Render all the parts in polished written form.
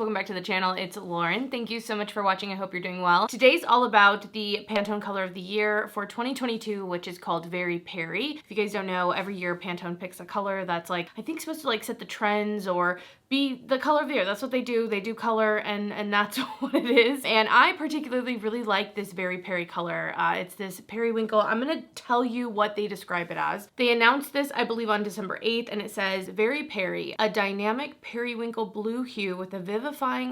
welcome back to the channel. It's Lauren. Thank you so much for watching. I hope you're doing well. Today's all about the Pantone color of the year for 2022, which is called Very Peri. If you guys don't know, every year Pantone picks a color that's like, I think supposed to like set the trends or be the color of the year. That's what they do. They do color and that's what it is. And I particularly really like this Very Peri color. It's this periwinkle. I'm gonna tell you what they describe it as. They announced this, I believe, on December 8th, and it says, Very Peri, a dynamic periwinkle blue hue with a vivifying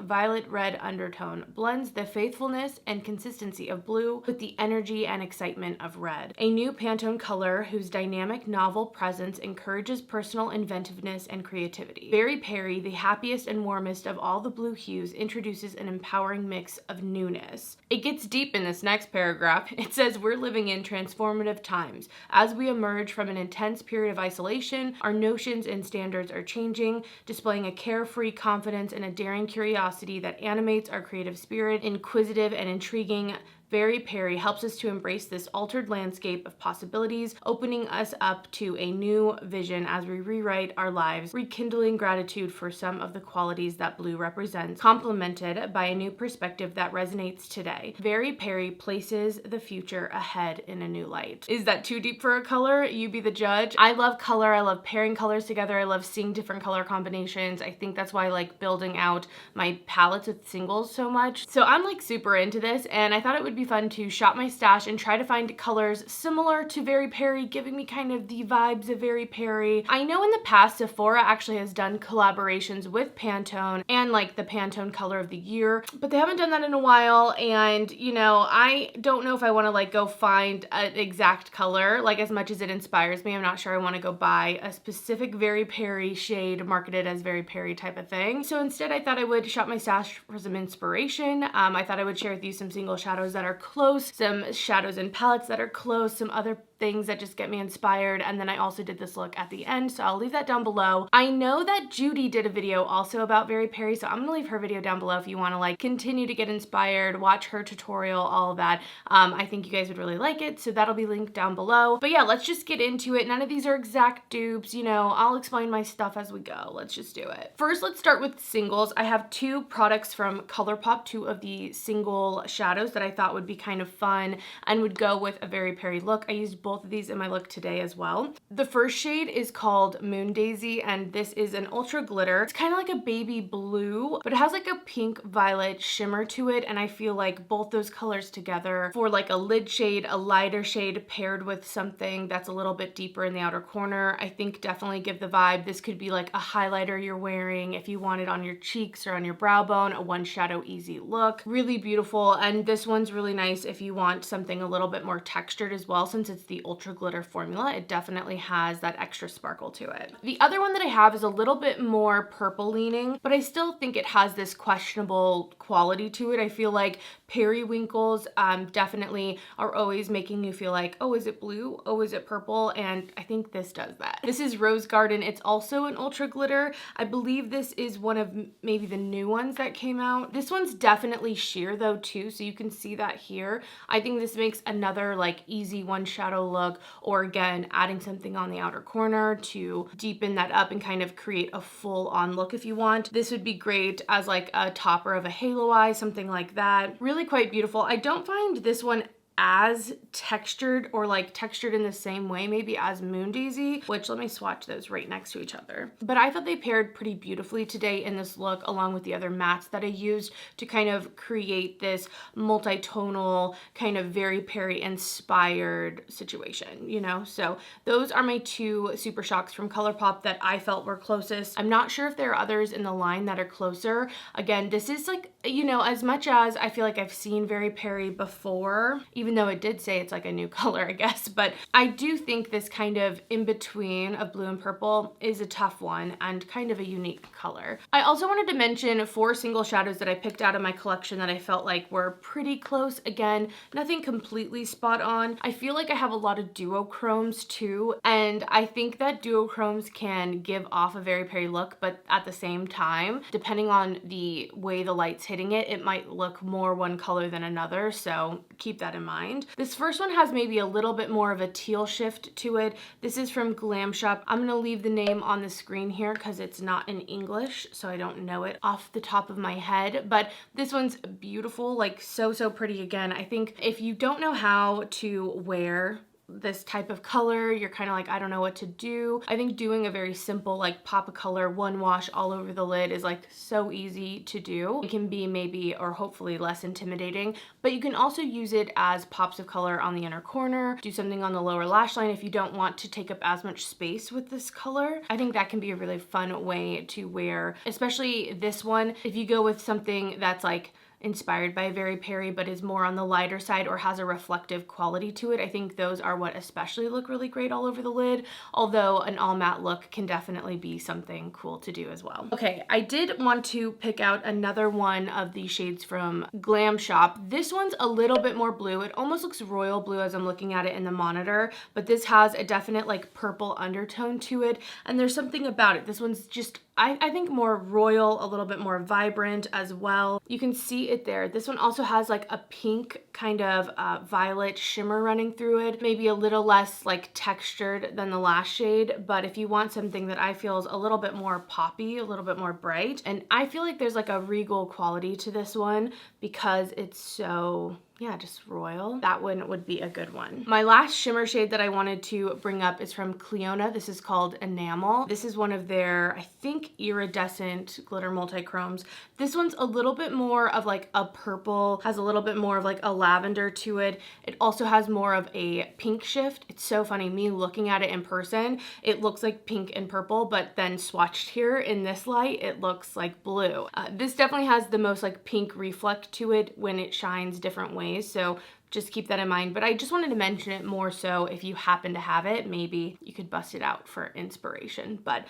violet red undertone, blends the faithfulness and consistency of blue with the energy and excitement of red. A new Pantone color whose dynamic novel presence encourages personal inventiveness and creativity. Very Peri, the happiest and warmest of all the blue hues, introduces an empowering mix of newness. It gets deep in this next paragraph. It says, we're living in transformative times. As we emerge from an intense period of isolation, our notions and standards are changing, displaying a carefree confidence and a daring curiosity that animates our creative spirit. Inquisitive and intriguing, Very Peri helps us to embrace this altered landscape of possibilities, opening us up to a new vision as we rewrite our lives, rekindling gratitude for some of the qualities that blue represents, complemented by a new perspective that resonates today. Very Peri places the future ahead in a new light. Is that too deep for a color? You be the judge. I love color. I love pairing colors together. I love seeing different color combinations. I think that's why I like building out my palettes with singles so much. So I'm like super into this, and I thought it would be fun to shop my stash and try to find colors similar to Very Peri, giving me kind of the vibes of Very Peri. I know in the past Sephora actually has done collaborations with Pantone and like the Pantone color of the year, but they haven't done that in a while, and you know, I don't know if I want to like go find an exact color. Like, as much as it inspires me, I'm not sure I want to go buy a specific Very Peri shade marketed as Very Peri type of thing. So instead I thought I would shop my stash for some inspiration. I thought I would share with you some single shadows that are close, some shadows and palettes that are close, some other things that just get me inspired, and then I also did this look at the end, so I'll leave that down below. I know that Judy did a video also about Very Peri, so I'm gonna leave her video down below if you want to like continue to get inspired, watch her tutorial, all of that. I think you guys would really like it, so that'll be linked down below. But yeah, let's just get into it. None of these are exact dupes, you know, I'll explain my stuff as we go. Let's just do it. First, let's start with singles. I have two products from ColourPop, two of the single shadows that I thought would be kind of fun and would go with a Very Peri look. I used both of these in my look today as well. The first shade is called Moon Daisy, and this is an ultra glitter. It's kind of like a baby blue, but it has like a pink violet shimmer to it, and I feel like both those colors together for like a lid shade, a lighter shade paired with something that's a little bit deeper in the outer corner, I think definitely give the vibe. This could be like a highlighter you're wearing if you want it on your cheeks or on your brow bone, a one shadow easy look. Really beautiful, and this one's really nice if you want something a little bit more textured as well. Since it's the ultra glitter formula, it definitely has that extra sparkle to it. The other one that I have is a little bit more purple leaning, but I still think it has this questionable quality to it. I feel like periwinkles definitely are always making you feel like, oh, is it blue? Oh, is it purple? And I think this does that. This is Rose Garden. It's also an ultra glitter. I believe this is one of maybe the new ones that came out. This one's definitely sheer though too, so you can see that here. I think this makes another like easy one shadow look, or again, adding something on the outer corner to deepen that up and kind of create a full on look if you want. This would be great as like a topper of a halo eye, something like that. Really quite beautiful. I don't find this one as textured or like textured in the same way maybe as Moon Daisy, which let me swatch those right next to each other. But I thought they paired pretty beautifully today in this look, along with the other mattes that I used to kind of create this multi-tonal kind of Very Peri inspired situation, you know? So those are my two Super Shocks from ColourPop that I felt were closest. I'm not sure if there are others in the line that are closer. Again, this is like, you know, as much as I feel like I've seen Very Peri before, even though it did say it's like a new color, I guess, but I do think this kind of in between of blue and purple is a tough one and kind of a unique color. I also wanted to mention 4 single shadows that I picked out of my collection that I felt like were pretty close. Again, nothing completely spot on. I feel like I have a lot of duochromes too, and I think that duochromes can give off a Very Peri look, but at the same time, depending on the way the light's hitting it, it might look more one color than another, so keep that in mind. mind. This first one has maybe a little bit more of a teal shift to it. This is from Glam Shop. I'm gonna leave the name on the screen here because it's not in English, so I don't know it off the top of my head, but this one's beautiful, like so pretty. Again, I think if you don't know how to wear this type of color, you're kind of like, I don't know what to do. I think doing a very simple like pop of color, one wash all over the lid is like so easy to do. It can be maybe, or hopefully less intimidating, but you can also use it as pops of color on the inner corner, do something on the lower lash line if you don't want to take up as much space with this color. I think that can be a really fun way to wear, especially this one. If you go with something that's like inspired by Very Peri but is more on the lighter side or has a reflective quality to it, I think those are what especially look really great all over the lid, although an all matte look can definitely be something cool to do as well. Okay, I did want to pick out another one of these shades from Glam Shop. This one's a little bit more blue. It almost looks royal blue as I'm looking at it in the monitor, but this has a definite like purple undertone to it, and there's something about it. This one's just I think more royal, a little bit more vibrant as well. You can see it there. This one also has like a pink kind of violet shimmer running through it, maybe a little less like textured than the last shade, but if you want something that I feel is a little bit more poppy, a little bit more bright, and I feel like there's like a regal quality to this one because it's so, yeah, just royal. That one would be a good one. My last shimmer shade that I wanted to bring up is from Clionadh. This is called Enamel. This is one of their, I think, iridescent glitter multi-chromes. This one's a little bit more of like a purple, has a little bit more of like a lavender to it. It also has more of a pink shift. It's so funny, me looking at it in person, it looks like pink and purple, but then swatched here in this light, it looks like blue. This definitely has the most like pink reflect to it when it shines different ways. So just keep that in mind, but I just wanted to mention it more so if you happen to have it, maybe you could bust it out for inspiration. But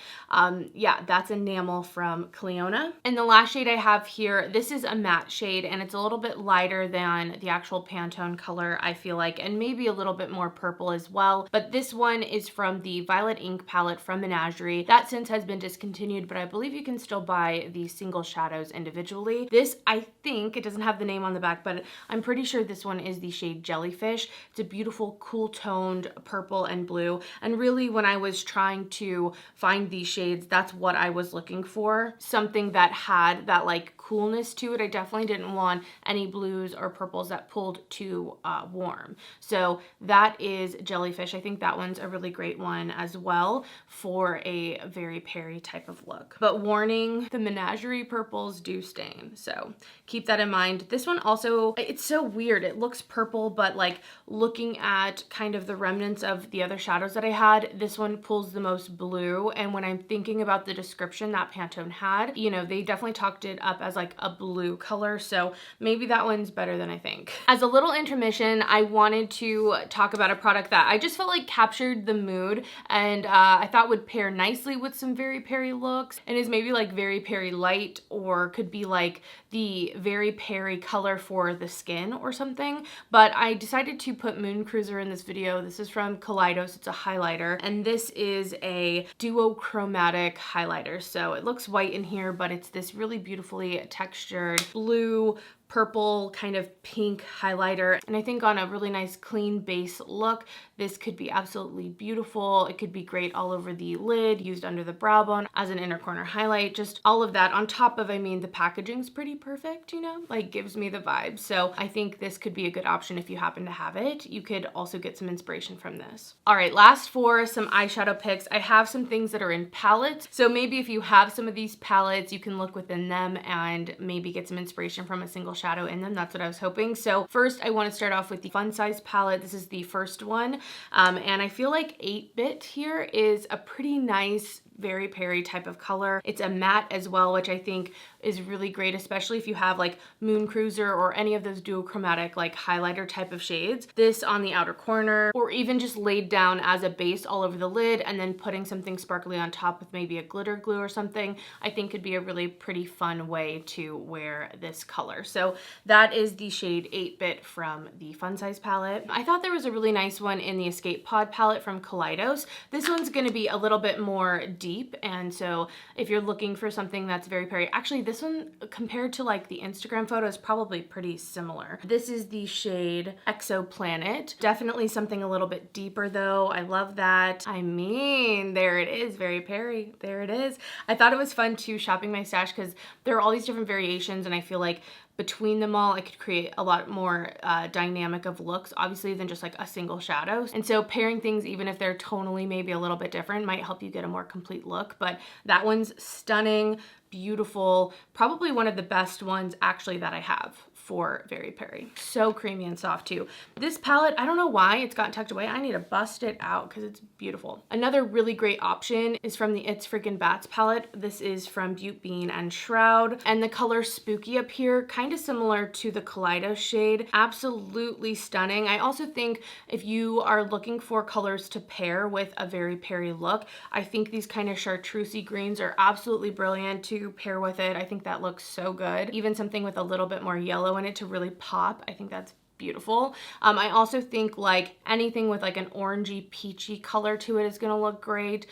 yeah, that's Enamel from Clionadh. And the last shade I have here, this is a matte shade and it's a little bit lighter than the actual Pantone color, I feel like, and maybe a little bit more purple as well. But this one is from the Violet Ink palette from Menagerie. That since has been discontinued, but I believe you can still buy the single shadows individually. This, I think, it doesn't have the name on the back, but I'm pretty sure this one is the shade Jellyfish. It's a beautiful, cool toned purple and blue. And really, when I was trying to find these shades, that's what I was looking for. Something that had that like coolness to it. I definitely didn't want any blues or purples that pulled too warm. So that is Jellyfish. I think that one's a really great one as well for a Very Peri type of look. But warning, the Menagerie purples do stain. So keep that in mind. This one also, it's so weird. It looks purple, but like looking at kind of the remnants of the other shadows that I had, this one pulls the most blue. And when I'm thinking about the description that Pantone had, you know, they definitely talked it up as like a blue color. So maybe that one's better than I think. As a little intermission, I wanted to talk about a product that I just felt like captured the mood and I thought would pair nicely with some Very Peri looks and is maybe like Very Peri light or could be like the Very Peri color for the skin or something. But I decided to put Moon Cruiser in this video. This is from Kaleidos. It's a highlighter, and this is a duochromatic highlighter. So it looks white in here, but it's this really beautifully textured blue, purple, kind of pink highlighter. And I think on a really nice clean base look, this could be absolutely beautiful. It could be great all over the lid, used under the brow bone as an inner corner highlight, just all of that on top of, I mean, the packaging's pretty perfect, you know, like gives me the vibe. So I think this could be a good option if you happen to have it. You could also get some inspiration from this. All right, last for some eyeshadow picks. I have some things that are in palettes. So maybe if you have some of these palettes, you can look within them and maybe get some inspiration from a single shadow in them. That's what I was hoping. So first I want to start off with the Fun Size palette. This is the first one. And I feel like 8-bit here is a pretty nice Very Peri type of color. It's a matte as well, which I think is really great, especially if you have like Moon Cruiser or any of those duochromatic like highlighter type of shades. This on the outer corner, or even just laid down as a base all over the lid and then putting something sparkly on top with maybe a glitter glue or something, I think could be a really pretty fun way to wear this color. So that is the shade 8-bit from the Fun Size palette. I thought there was a really nice one in the Escape Pod palette from Kaleidos. This one's going to be a little bit more deep, and so if you're looking for something that's Very Peri, actually this one compared to like the Instagram photo is probably pretty similar. This is the shade Exoplanet. Definitely something a little bit deeper though. I love that. I mean, there it is, Very Peri. There it is. I thought it was fun too shopping my stash because there are all these different variations, and I feel like between them all, I could create a lot more dynamic of looks, obviously, than just like a single shadow. And so pairing things, even if they're tonally maybe a little bit different, might help you get a more complete look. But that one's stunning, beautiful, probably one of the best ones actually that I have for Very Peri. So creamy and soft too. This palette, I don't know why it's gotten tucked away. I need to bust it out because it's beautiful. Another really great option is from the It's Freaking Bats palette. This is from Butte Bean and Shroud. And the color Spooky up here, kind of similar to the Kaleido shade. Absolutely stunning. I also think if you are looking for colors to pair with a Very Peri look, I think these kind of chartreusey greens are absolutely brilliant to pair with it. I think that looks so good. Even something with a little bit more yellow in it to really pop. I think that's beautiful. I also think like anything with like an orangey peachy color to it is gonna look great.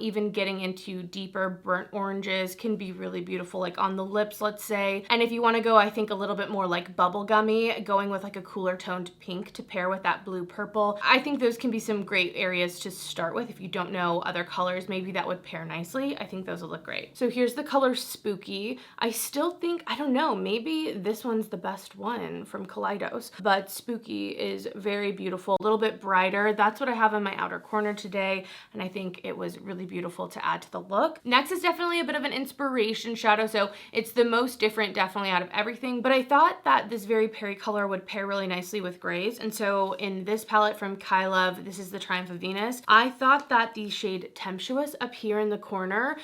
Even getting into deeper burnt oranges can be really beautiful, like on the lips, let's say. And if you want to go, I think a little bit more like bubblegummy, going with like a cooler toned pink to pair with that blue purple. I think those can be some great areas to start with. If you don't know other colors, maybe that would pair nicely. I think those will look great. So here's the color Spooky. I still think, I don't know, maybe this one's the best one from Kaleidos, but Spooky is very beautiful, a little bit brighter. That's what I have in my outer corner today, and I think it was really beautiful to add to the look. Next is definitely a bit of an inspiration shadow, so it's the most different definitely out of everything, but I thought that this Very Peri color would pair really nicely with grays, and so in this palette from Kai Love, this is the Triumph of Venus, I thought that the shade Temptuous up here in the corner,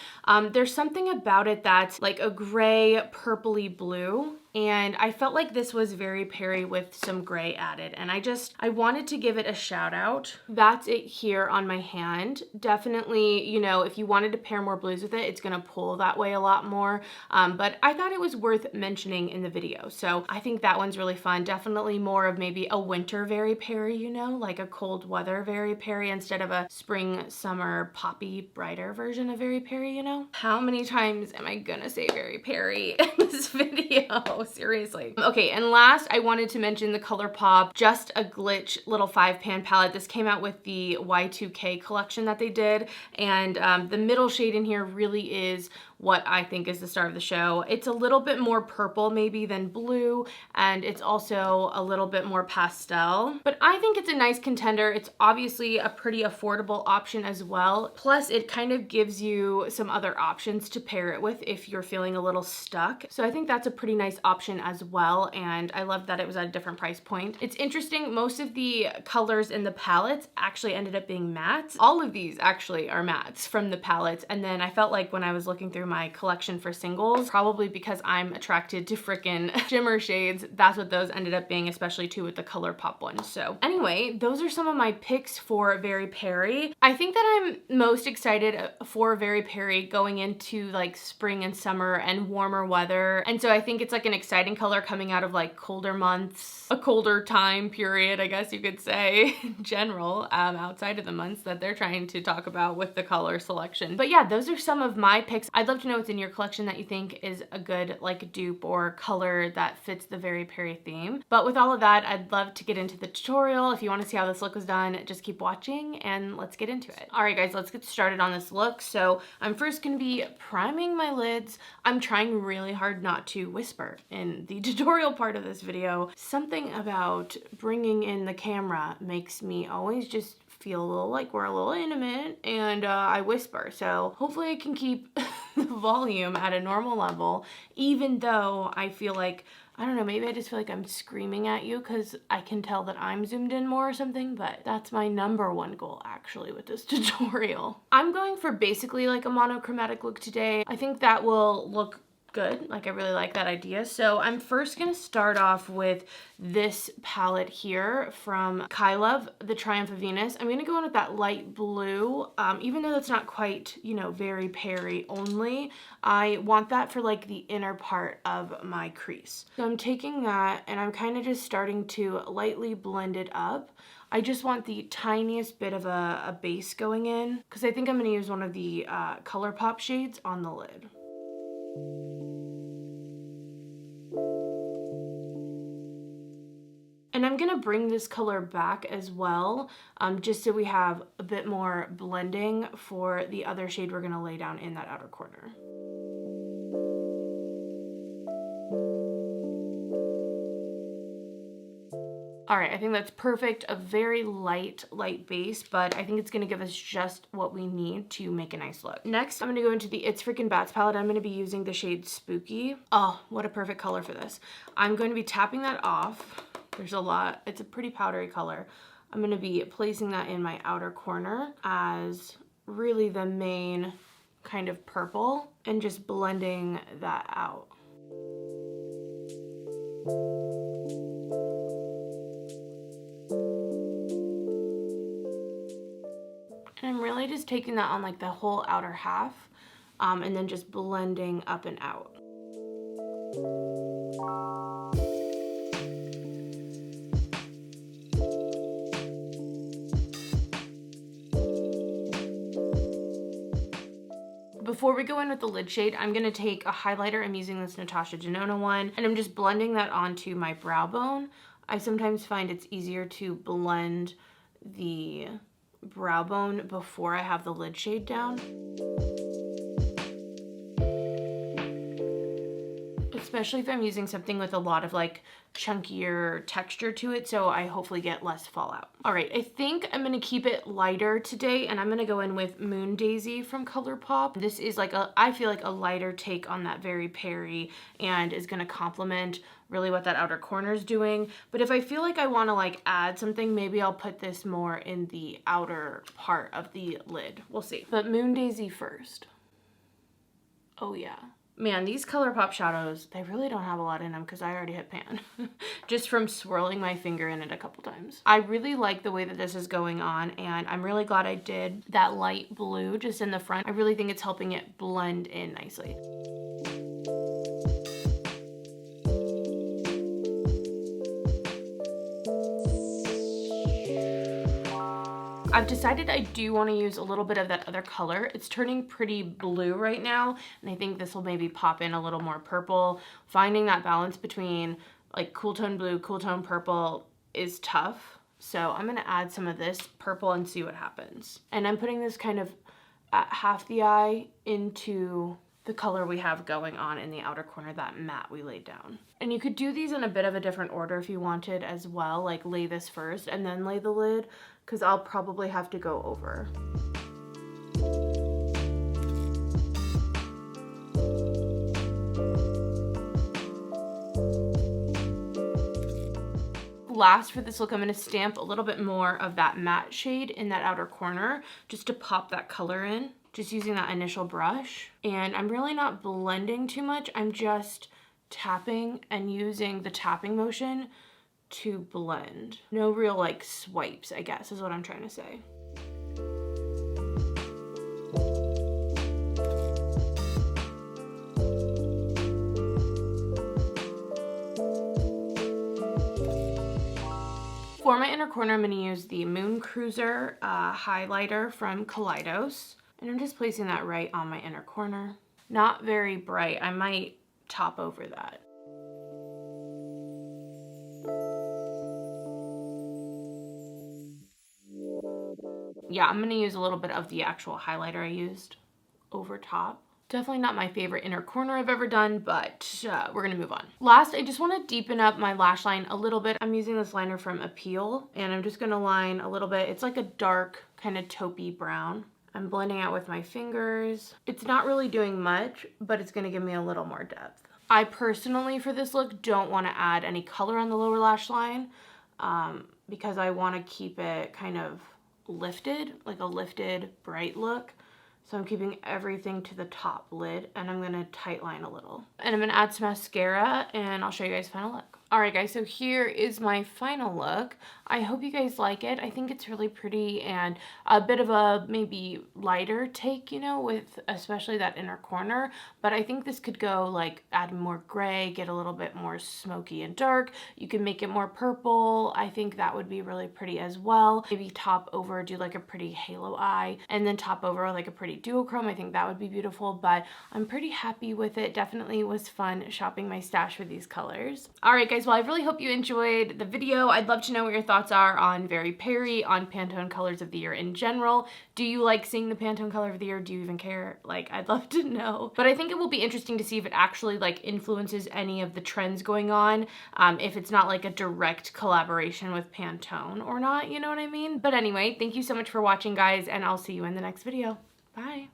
there's something about it that's like a gray purpley blue, and I felt like this was Very Peri with some gray added, and I wanted to give it a shout out. That's it here on my hand. Definitely, you know, if you wanted to pair more blues with it, it's gonna pull that way a lot more, but I thought it was worth mentioning in the video. So I think that one's really fun. Definitely more of maybe a winter Very Peri, you know, like a cold weather Very Peri instead of a spring, summer, poppy, brighter version of Very Peri, you know? How many times am I gonna say Very Peri in this video? Seriously. Okay, and last I wanted to mention the ColourPop Just a Glitch little 5-pan palette. This came out with the Y2K collection that they did, and the middle shade in here really is what I think is the star of the show. It's a little bit more purple maybe than blue, and it's also a little bit more pastel, but I think it's a nice contender. It's obviously a pretty affordable option as well. Plus it kind of gives you some other options to pair it with if you're feeling a little stuck. So I think that's a pretty nice option as well, and I love that it was at a different price point. It's interesting, most of the colors in the palettes actually ended up being mattes. All of these actually are mattes from the palettes, and then I felt like when I was looking through my collection for singles, probably because I'm attracted to frickin' shimmer shades, that's what those ended up being, especially too with the ColourPop ones. So anyway, those are some of my picks for Very Peri. I think that I'm most excited for Very Peri going into like spring and summer and warmer weather, and so I think it's like an exciting color coming out of like colder months, a colder time period, I guess you could say, in general, outside of the months that they're trying to talk about with the color selection. But yeah, those are some of my picks. I'd love to know what's in your collection that you think is a good like dupe or color that fits the Very Peri theme. But with all of that, I'd love to get into the tutorial. If you want to see how this look was done, just keep watching and let's get into it. All right guys, let's get started on this look. So I'm first gonna be priming my lids. I'm trying really hard not to whisper in the tutorial part of this video. Something about bringing in the camera makes me always just feel a little like we're a little intimate, and I whisper. So hopefully I can keep the volume at a normal level, even though I feel like, I don't know, maybe I just feel like I'm screaming at you because I can tell that I'm zoomed in more or something, but that's my #1 goal actually with this tutorial. I'm going for basically like a monochromatic look today. I think that will look good. Like I really like that idea. So I'm first gonna start off with this palette here from Kai Love, the Triumph of Venus. I'm gonna go in with that light blue, even though that's not quite, you know, Very Peri only. I want that for like the inner part of my crease. So I'm taking that and I'm kind of just starting to lightly blend it up. I just want the tiniest bit of a base going in because I think I'm gonna use one of the ColourPop shades on the lid. And I'm gonna bring this color back as well, just so we have a bit more blending for the other shade we're gonna lay down in that outer corner. All right, I think that's perfect. A very light base, but I think it's gonna give us just what we need to make a nice look. Next, I'm gonna go into the It's Freaking Bats palette. I'm gonna be using the shade Spooky. Oh, what a perfect color for this. I'm going to be tapping that off. There's a lot, it's a pretty powdery color. I'm gonna be placing that in my outer corner as really the main kind of purple and just blending that out. And I'm really just taking that on like the whole outer half, and then just blending up and out. Before we go in with the lid shade, I'm gonna take a highlighter. I'm using this Natasha Denona one, and I'm just blending that onto my brow bone. I sometimes find it's easier to blend the brow bone before I have the lid shade down. Especially if I'm using something with a lot of like chunkier texture to it, so I hopefully get less fallout. All right, I think I'm gonna keep it lighter today, and I'm gonna go in with Moon Daisy from ColourPop. This is like I feel like a lighter take on that Very Peri, and is gonna complement really what that outer corner is doing. But if I feel like I wanna like add something, maybe I'll put this more in the outer part of the lid. We'll see. But Moon Daisy first. Oh yeah. Man, these ColourPop shadows, they really don't have a lot in them because I already hit pan just from swirling my finger in it a couple times. I really like the way that this is going on, and I'm really glad I did that light blue just in the front. I really think it's helping it blend in nicely. I've decided I do want to use a little bit of that other color. It's turning pretty blue right now, and I think this will maybe pop in a little more purple. Finding that balance between like cool tone blue, cool tone purple is tough. So I'm gonna add some of this purple and see what happens. And I'm putting this kind of at half the eye into the color we have going on in the outer corner, that matte we laid down. And you could do these in a bit of a different order if you wanted as well, like lay this first and then lay the lid, because I'll probably have to go over. Last for this look, I'm going to stamp a little bit more of that matte shade in that outer corner just to pop that color in, just using that initial brush. And I'm really not blending too much. I'm just tapping and using the tapping motion to blend. No real like swipes, I guess is what I'm trying to say. For my inner corner, I'm going to use the Moon Cruiser highlighter from Kaleidos. And I'm just placing that right on my inner corner. Not very bright. I might top over that. Yeah, I'm going to use a little bit of the actual highlighter I used over top. Definitely not my favorite inner corner I've ever done, but we're gonna move on. Last, I just wanna deepen up my lash line a little bit. I'm using this liner from Appeal, and I'm just gonna line a little bit. It's like a dark kind of taupey brown. I'm blending out with my fingers. It's not really doing much, but it's gonna give me a little more depth. I personally, for this look, don't wanna add any color on the lower lash line because I wanna keep it kind of lifted, like a lifted, bright look. So I'm keeping everything to the top lid, and I'm gonna tight line a little. And I'm gonna add some mascara, and I'll show you guys the final look. All right, guys, so here is my final look. I hope you guys like it. I think it's really pretty and a bit of a maybe lighter take, you know, with especially that inner corner. But I think this could go like add more gray, get a little bit more smoky and dark. You can make it more purple. I think that would be really pretty as well. Maybe top over, do like a pretty halo eye, and then top over like a pretty duochrome. I think that would be beautiful, but I'm pretty happy with it. Definitely was fun shopping my stash for these colors. All right, guys. guys, well, I really hope you enjoyed the video. I'd love to know what your thoughts are on Very Peri, on Pantone colors of the year in general. Do you like seeing the Pantone color of the year? Do you even care? Like, I'd love to know. But I think it will be interesting to see if it actually like influences any of the trends going on, if it's not like a direct collaboration with Pantone or not, you know what I mean? But anyway, thank you so much for watching, guys, and I'll see you in the next video. Bye.